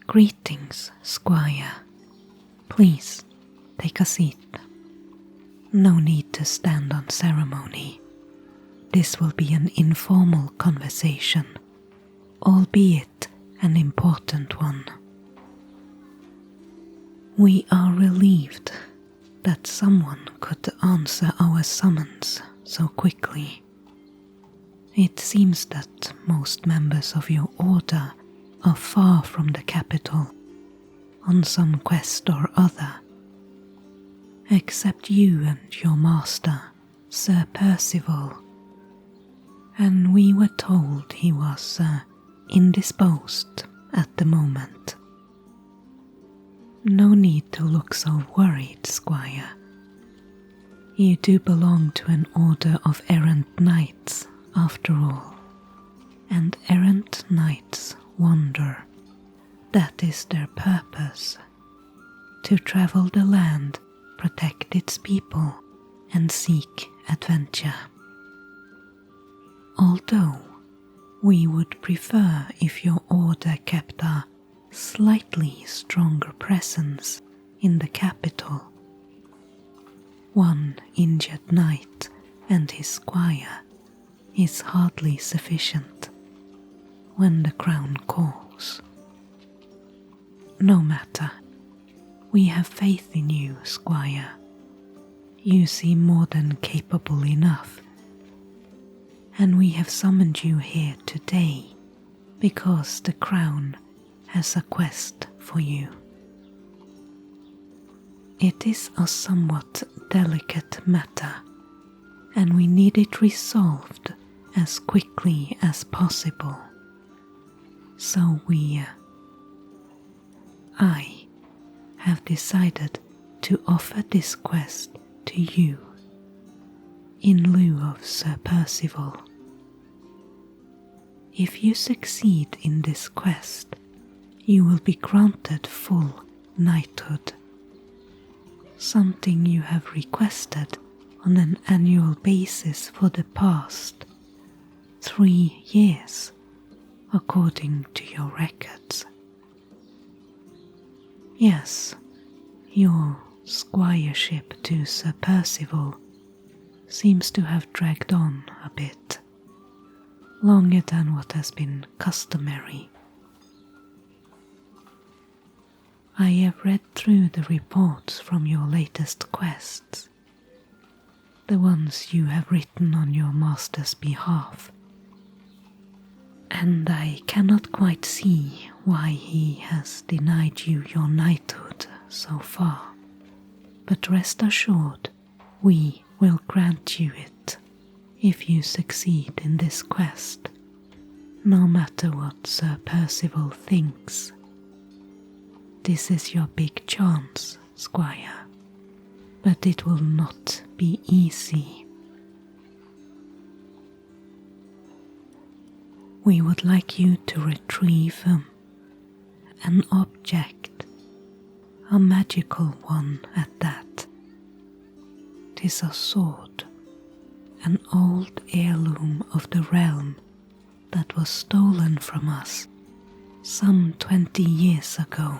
Greetings, Squire. Please, take a seat. No need to stand on ceremony. This will be an informal conversation, albeit an important one. We are relieved that someone could answer our summons so quickly. It seems that most members of your order are far from the capital, on some quest or other, except you and your master, Sir Percival, and we were told he was indisposed at the moment. No need to look so worried, Squire. You do belong to an order of errant knights, after all, and errant knights wander. That is their purpose, to travel the land, protect its people, and seek adventure. Although we would prefer if your order kept a slightly stronger presence in the capital. One injured knight and his squire is hardly sufficient when the crown calls. No matter, we have faith in you, Squire. You seem more than capable enough, and we have summoned you here today because the crown has a quest for you. It is a somewhat delicate matter, and we need it resolved as quickly as possible. So I have decided to offer this quest to you in lieu of Sir Percival. If you succeed in this quest, you will be granted full knighthood, something you have requested on an annual basis for the past 3 years, according to your records. Yes, your squireship to Sir Percival seems to have dragged on a bit, longer than what has been customary. I have read through the reports from your latest quests, the ones you have written on your master's behalf, and I cannot quite see why he has denied you your knighthood so far, but rest assured we will grant you it if you succeed in this quest, no matter what Sir Percival thinks. This is your big chance, Squire, but it will not be easy. We would like you to retrieve an object, a magical one at that. 'Tis a sword, an old heirloom of the realm that was stolen from us some 20 years ago,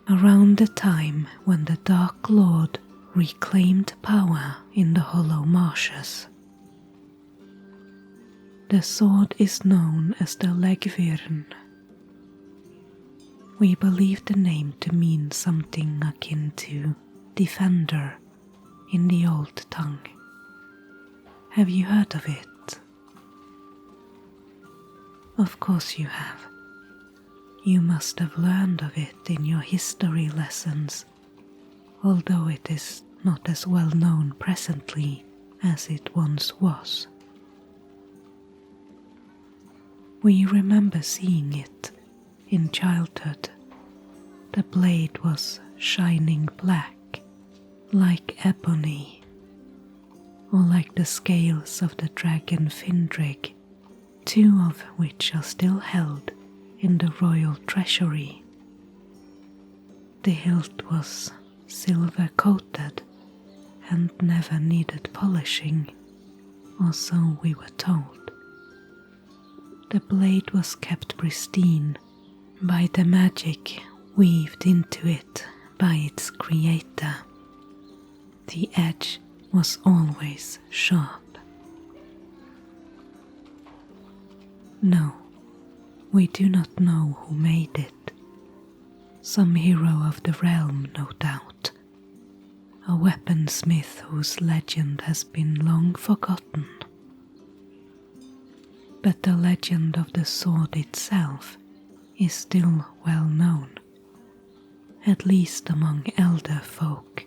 around the time when the Dark Lord reclaimed power in the Hollow Marshes. The sword is known as the Legvirn. We believe the name to mean something akin to defender in the old tongue. Have you heard of it? Of course you have. You must have learned of it in your history lessons, although it is not as well known presently as it once was. We remember seeing it in childhood. The blade was shining black, like ebony, or like the scales of the dragon Findrig, 2 of which are still held in the royal treasury. The hilt was silver-coated and never needed polishing, or so we were told. The blade was kept pristine by the magic weaved into it by its creator. The edge was always sharp. No, we do not know who made it. Some hero of the realm, no doubt. A weaponsmith whose legend has been long forgotten. But the legend of the sword itself is still well known, at least among elder folk.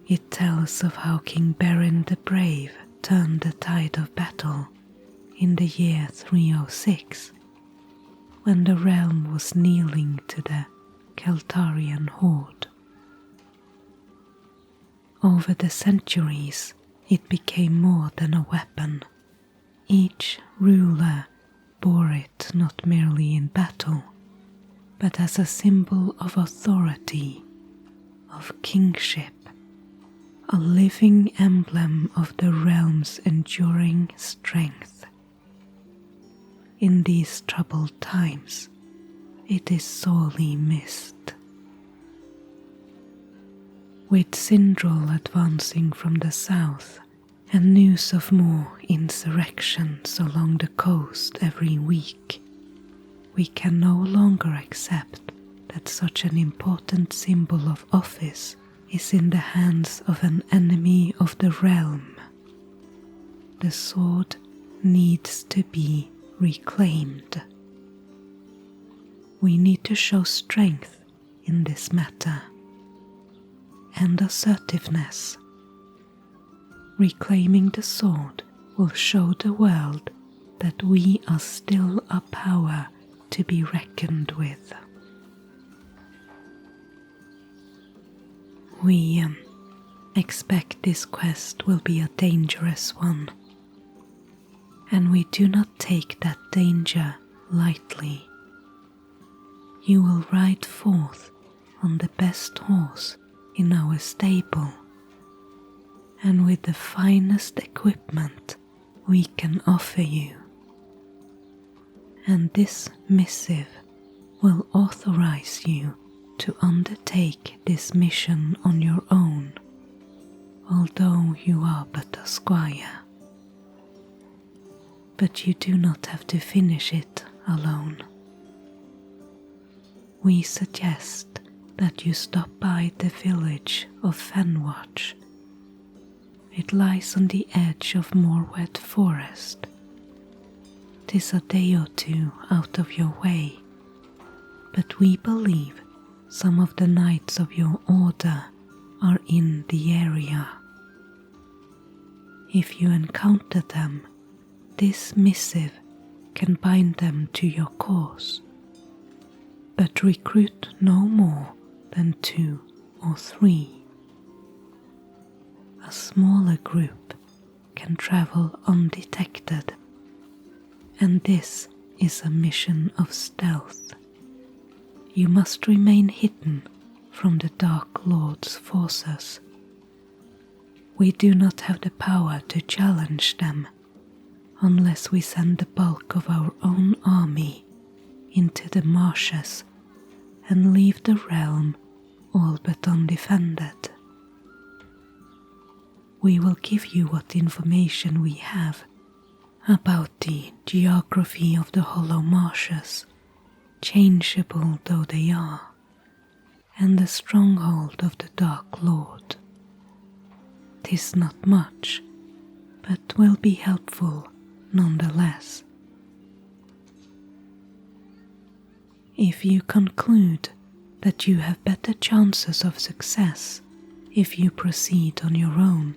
It tells of how King Beren the Brave turned the tide of battle in the year 306, when the realm was kneeling to the Keltarian horde. Over the centuries, it became more than a weapon. Each ruler bore it not merely in battle, but as a symbol of authority, of kingship, a living emblem of the realm's enduring strength. In these troubled times, it is sorely missed. With Sindral advancing from the south, and news of more insurrections along the coast every week, we can no longer accept that such an important symbol of office is in the hands of an enemy of the realm. The sword needs to be reclaimed. We need to show strength in this matter, and assertiveness. Reclaiming the sword will show the world that we are still a power to be reckoned with. We expect this quest will be a dangerous one, and we do not take that danger lightly. You will ride forth on the best horse in our stable, and with the finest equipment we can offer you. And this missive will authorize you to undertake this mission on your own, although you are but a squire. But you do not have to finish it alone. We suggest that you stop by the village of Fenwatch. It lies on the edge of Morwet Forest. 'Tis a day or two out of your way, but we believe some of the knights of your order are in the area. If you encounter them, this missive can bind them to your cause, but recruit no more than 2 or 3. A smaller group can travel undetected, and this is a mission of stealth. You must remain hidden from the Dark Lord's forces. We do not have the power to challenge them unless we send the bulk of our own army into the marshes and leave the realm all but undefended. We will give you what information we have about the geography of the hollow marshes, changeable though they are, and the stronghold of the Dark Lord. 'Tis not much, but will be helpful nonetheless. If you conclude that you have better chances of success if you proceed on your own,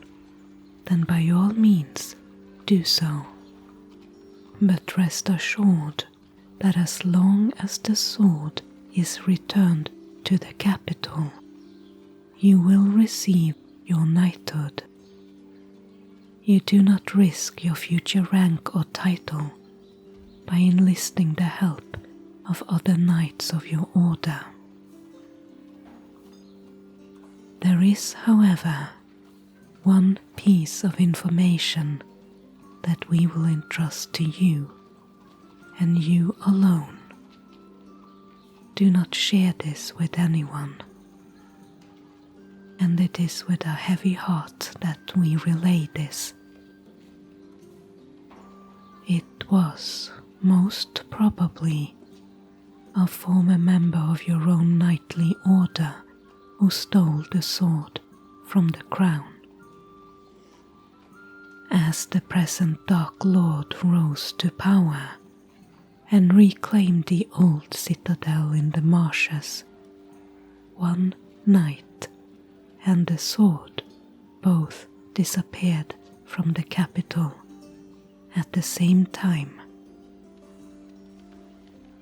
then by all means do so. But rest assured that as long as the sword is returned to the capital, you will receive your knighthood. You do not risk your future rank or title by enlisting the help of other knights of your order. There is, however, one piece of information that we will entrust to you, and you alone. do not share this with anyone, and it is with a heavy heart that we relay this. It was, most probably, a former member of your own knightly order who stole the sword from the crown. As the present Dark Lord rose to power and reclaimed the old citadel in the marshes, one knight and the sword both disappeared from the capital at the same time.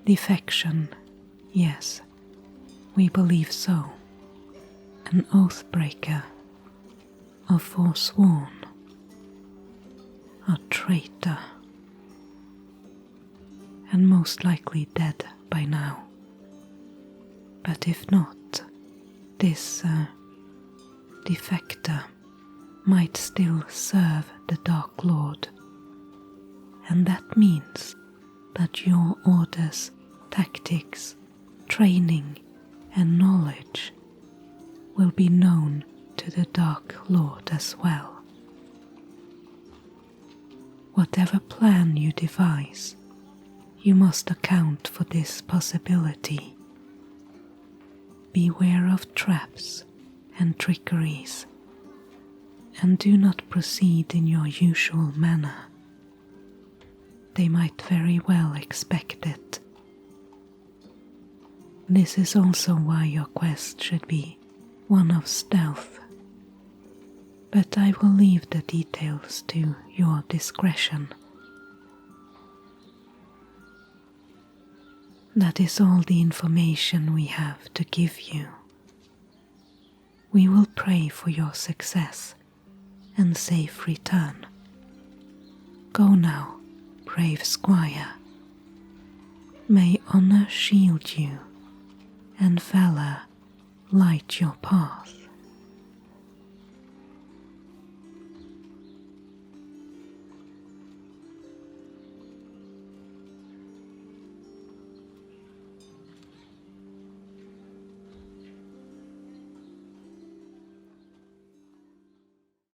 Defection, yes, we believe so. An oathbreaker, a forsworn, a traitor, and most likely dead by now. But if not, this defector might still serve the Dark Lord, and that means that your order's tactics, training, and knowledge will be known to the Dark Lord as well. Whatever plan you devise, you must account for this possibility. Beware of traps and trickeries, and do not proceed in your usual manner. They might very well expect it. This is also why your quest should be one of stealth, but I will leave the details to your discretion. That is all the information we have to give you. We will pray for your success and safe return. Go now, brave Squire. May honor shield you and valor light your path.